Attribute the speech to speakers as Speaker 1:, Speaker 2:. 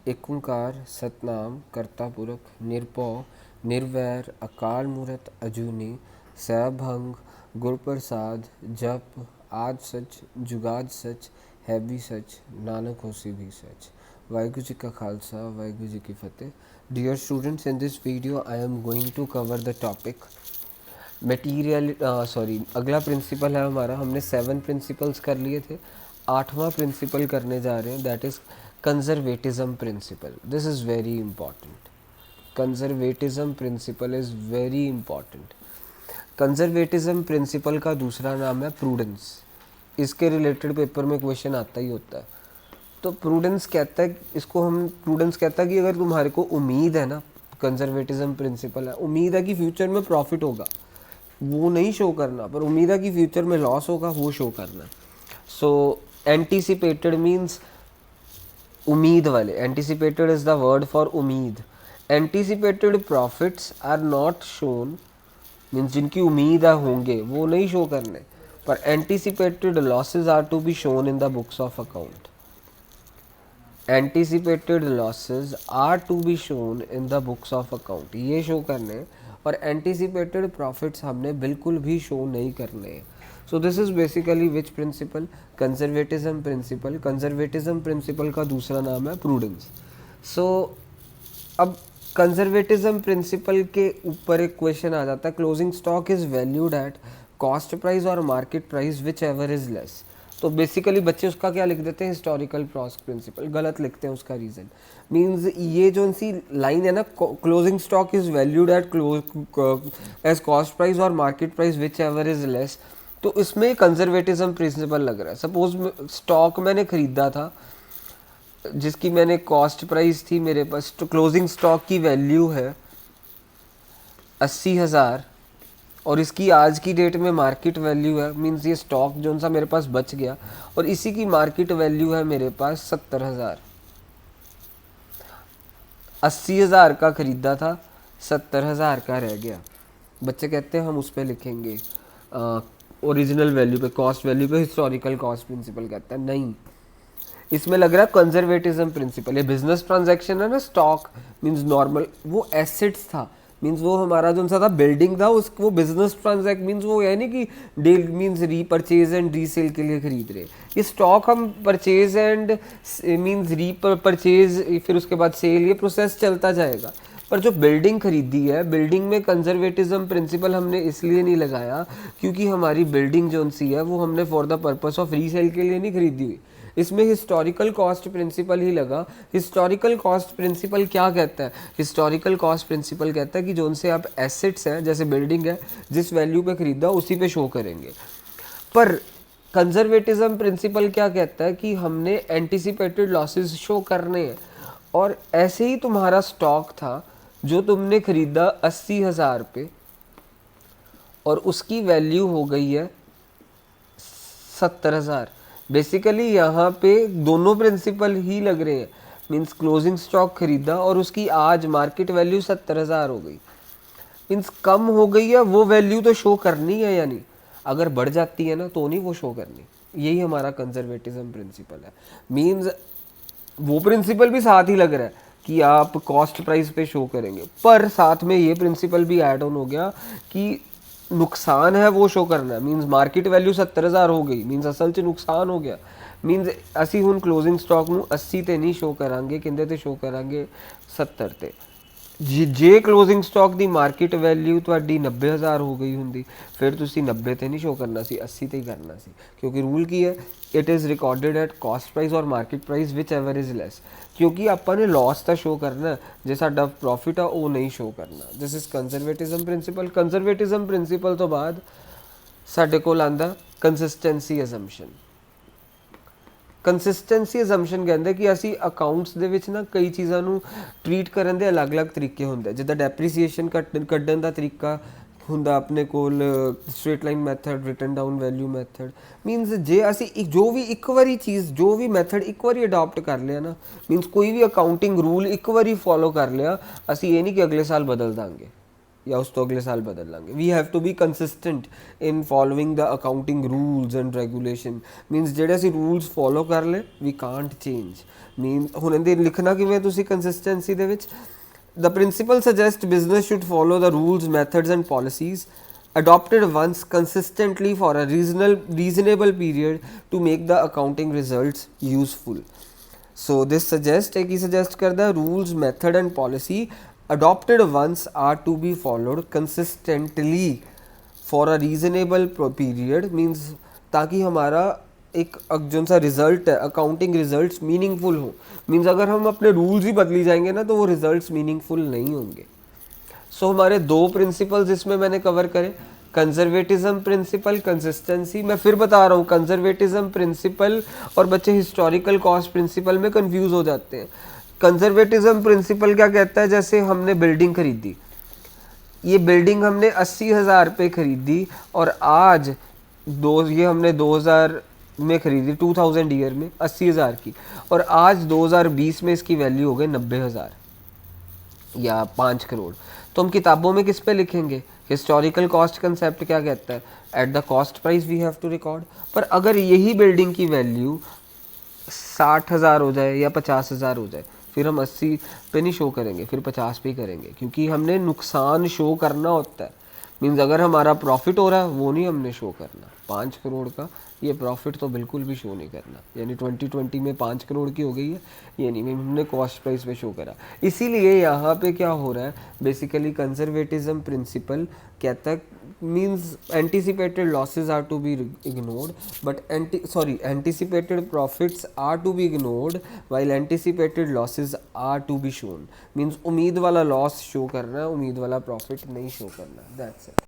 Speaker 1: एक ओंकार सतनाम करता पुरख निरभौ निर्वैर अकाल मूरत अजूनी सैभंग गुर प्रसाद जप आद सच जुगाद सच है भी सच नानक होसी भी सच। वाहिगुरु जी का खालसा वाहिगुरु जी की फतेह। Dear students, in this video I am going to cover the topic material अगला प्रिंसिपल है हमारा। हमने 7 प्रिंसिपल्स कर लिए थे, 8वां प्रिंसिपल करने जा रहे हैं, that is conservatism principle. This is very important. Conservatism principle is very important. Conservatism principle का दूसरा नाम है प्रूडेंस। इसके रिलेटेड पेपर में क्वेश्चन आता ही होता है। तो प्रूडेंस कहता है, इसको हम प्रूडेंस कहता है कि अगर तुम्हारे को उम्मीद है ना, कंजर्वेटिज्म प्रिंसिपल है, उम्मीद है कि फ्यूचर में प्रॉफिट होगा, वो नहीं शो करना, पर उम्मीद है कि फ्यूचर में लॉस होगा, वो शो करना। सो एंटीसिपेटेड मीन्स उम्मीद वाले। Anticipated is the word for उम्मीद। Anticipated profits are not shown means जिनकी उम्मीद है होंगे वो नहीं शो करने, पर anticipated losses are to be shown in the books of account. Anticipated losses are to be shown in the books of account, ये शो करने, और एंटीसिपेटेड प्रॉफिट्स हमने बिल्कुल भी शो नहीं करने। So this is basically which principle? Conservatism principle. Conservatism principle का दूसरा नाम है प्रूडेंस। सो अब कंजर्वेटिज्म प्रिंसिपल के ऊपर एक क्वेश्चन आ जाता है, closing stock is valued at cost price और market price whichever is less. तो बेसिकली बच्चे उसका क्या लिख देते हैं? Historical cost principle. गलत लिखते हैं उसका रीज़न। मींस ये जो सी लाइन है ना, closing stock is valued at as cost price और market price whichever is less, तो इसमें कंजर्वेटिज्म प्रिंसिपल लग रहा है। सपोज स्टॉक मैंने खरीदा था जिसकी मैंने कॉस्ट प्राइस थी मेरे पास, तो क्लोजिंग स्टॉक की वैल्यू है 80,000 और इसकी आज की डेट में मार्केट वैल्यू है, मींस ये स्टॉक जो सा मेरे पास बच गया और इसी की मार्केट वैल्यू है मेरे पास 70,000। 80,000 का खरीदा था, 70,000 का रह गया। बच्चे कहते हैं हम उस पर लिखेंगे ओरिजिनल वैल्यू पे, कॉस्ट वैल्यू पे हिस्टोरिकल कॉस्ट प्रिंसिपल कहता है। नहीं, इसमें लग रहा है कंजर्वेटिज्म प्रिंसिपल। ये बिजनेस ट्रांजैक्शन है ना, स्टॉक मींस नॉर्मल, वो एसेट्स था, मींस वो हमारा जो सा था बिल्डिंग था, उस वो बिजनेस ट्रांजैक्ट मींस वो है नहीं कि deal means repurchase and resale के लिए खरीद रहे। ये स्टॉक हम परचेज एंड मींस रीपरचेज, फिर उसके बाद सेल, ये प्रोसेस चलता जाएगा। पर जो बिल्डिंग खरीदी है, बिल्डिंग में कंजर्वेटिज्म प्रिंसिपल हमने इसलिए नहीं लगाया क्योंकि हमारी बिल्डिंग जो सी है वो हमने for the purpose of resale के लिए नहीं खरीदी हुई। इसमें हिस्टोरिकल कॉस्ट प्रिंसिपल ही लगा। हिस्टोरिकल कॉस्ट प्रिंसिपल क्या कहता है? हिस्टोरिकल कॉस्ट प्रिंसिपल कहता है कि जो उनसे आप एसेट्स हैं, जैसे बिल्डिंग है, जिस वैल्यू पे खरीदा उसी पे शो करेंगे। पर कंजर्वेटिज्म प्रिंसिपल क्या कहता है कि हमने एंटिसिपेटेड लॉसेस शो करने हैं। और ऐसे ही तुम्हारा स्टॉक था जो तुमने खरीदा 80,000 पे और उसकी वैल्यू हो गई है 70,000। बेसिकली यहाँ पे दोनों प्रिंसिपल ही लग रहे हैं। मींस क्लोजिंग स्टॉक खरीदा और उसकी आज मार्केट वैल्यू 70,000 हो गई, मींस कम हो गई है, वो वैल्यू तो शो करनी है, यानी अगर बढ़ जाती है ना तो नहीं वो शो करनी। यही हमारा कंजर्वेटिज्म प्रिंसिपल है। मींस वो प्रिंसिपल भी साथ ही लग रहा है कि आप कॉस्ट प्राइस पे शो करेंगे, पर साथ में ये प्रिंसिपल भी ऐड ऑन हो गया कि नुकसान है वो शो करना है। मींस मार्केट वैल्यू 70,000 हो गई, मींस असल च नुकसान हो गया। मींस असी हुण क्लोजिंग स्टॉक नूं 80 ते नहीं शो करांगे, किंदे ते शो करांगे 70 ते। जे क्लोजिंग स्टॉक दी मार्केट वैल्यू तुहाडी 90,000 हो गई हुंदी, फिर तुसी 90 ते नहीं शो करना सी, 80 ते ही करना सी, क्योंकि रूल की है, it is recorded at cost price और market price whichever is less. क्योंकि ਆਪਾਂ ਨੇ लॉस ਤਾਂ शो करना है, जे साडा प्रॉफिट आ वो नहीं शो करना। This is conservatism principle. Conservatism principle तो बाद साडे कोल आंदा कंसिस्टेंसी असम्पशन। ਕੰਸਿਸਟੈਂਸੀ ਅਜ਼ੰਪਸ਼ਨ ਕਹਿੰਦੇ ਕਿ ਅਸੀਂ ਅਕਾਊਂਟਸ ਦੇ ਵਿੱਚ ਨਾ ਕਈ ਚੀਜ਼ਾਂ ਨੂੰ ਟਰੀਟ ਕਰਨ ਦੇ ਅਲੱਗ-ਅਲੱਗ ਤਰੀਕੇ ਹੁੰਦੇ, ਜਿੱਦਾਂ ਡੈਪਰੀਸੀਏਸ਼ਨ ਕੱਢਣ ਦਾ ਤਰੀਕਾ ਹੁੰਦਾ ਆਪਣੇ ਕੋਲ, straight line method, written down value method. Means ਜੇ ਅਸੀਂ ਜੋ ਵੀ ਇੱਕ ਵਾਰੀ ਚੀਜ਼, ਜੋ ਵੀ ਮੈਥਡ ਇੱਕ ਵਾਰੀ ਅਡਾਪਟ ਕਰ ਲਿਆ ਨਾ, ਮੀਨਸ ਕੋਈ ਵੀ ਅਕਾਊਂਟਿੰਗ ਰੂਲ ਇੱਕ ਵਾਰੀ ਫੋਲੋ ਕਰ ਲਿਆ, ਅਸੀਂ ਇਹ ਨਹੀਂ ਕਿ ਅਗਲੇ ਸਾਲ ਬਦਲ ਦਾਂਗੇ। या उस तो अगले साल बदल लांगे। We have to be consistent in following the accounting rules and regulation. Means ਜਿਹੜੇ ਅਸੀਂ रूल्स फॉलो कर ले वी कांट चेंज। मीन ਹੁਣ ਇਹਦੇ ਲਿਖਣਾ ਕਿਵੇਂ ਤੁਸੀਂ ਕੰਸਿਸਟੈਂਸੀ ਦੇ ਵਿੱਚ, the principle suggests business should follow the rules, methods and policies adopted once consistently for a reasonable period to make the accounting results useful. So this suggest है कि suggest करता है rules, method and policy adopted once are to be followed consistently for a reasonable period, means ताकि हमारा एक जो सा result है अकाउंटिंग रिजल्ट्स मीनिंगफुल हो। मीन्स अगर हम अपने रूल्स ही बदली जाएंगे ना तो वो रिजल्ट्स मीनिंगफुल नहीं होंगे। सो हमारे दो प्रिंसिपल्स इसमें मैंने कवर करे, कंजर्वेटिज्म प्रिंसिपल, कंसिस्टेंसी। मैं फिर बता रहा हूँ कंजर्वेटिज्म प्रिंसिपल और बच्चे हिस्टोरिकल कॉस्ट प्रिंसिपल में कंफ्यूज हो जाते हैं। कंजर्वेटिज्म प्रिंसिपल क्या कहता है, जैसे हमने बिल्डिंग खरीदी, ये बिल्डिंग हमने 80,000 रुपये खरीदी और आज ये हमने 2000 में खरीदी, 2000 ईयर में 80,000 की, और आज 2020 में इसकी वैल्यू हो गई 90,000 या 5 करोड़। तो हम किताबों में किस पे लिखेंगे? हिस्टोरिकल कॉस्ट कंसेप्ट क्या कहता है, at the cost price we have to record. पर अगर यही बिल्डिंग की वैल्यू 60,000 हो जाए या 50,000 हो जाए, फिर हम 80 पे नहीं शो करेंगे, फिर 50 पे ही करेंगे, क्योंकि हमने नुकसान शो करना होता है। मीन्स अगर हमारा प्रॉफिट हो रहा है वो नहीं हमने शो करना, 5 करोड़ का ये प्रॉफिट तो बिल्कुल भी शो नहीं करना। यानी 2020 में 5 करोड़ की हो गई है, ये नहीं, हमने कॉस्ट प्राइस पे शो करा। इसीलिए यहाँ पे क्या हो रहा है, बेसिकली कंजर्वेटिज्म प्रिंसिपल कहता है means anticipated losses are to be ignored but anticipated profits are to be ignored while anticipated losses are to be shown. Means उम्मीद वाला लॉस शो करना है, उम्मीद वाला प्रॉफिट नहीं शो करना। That's it.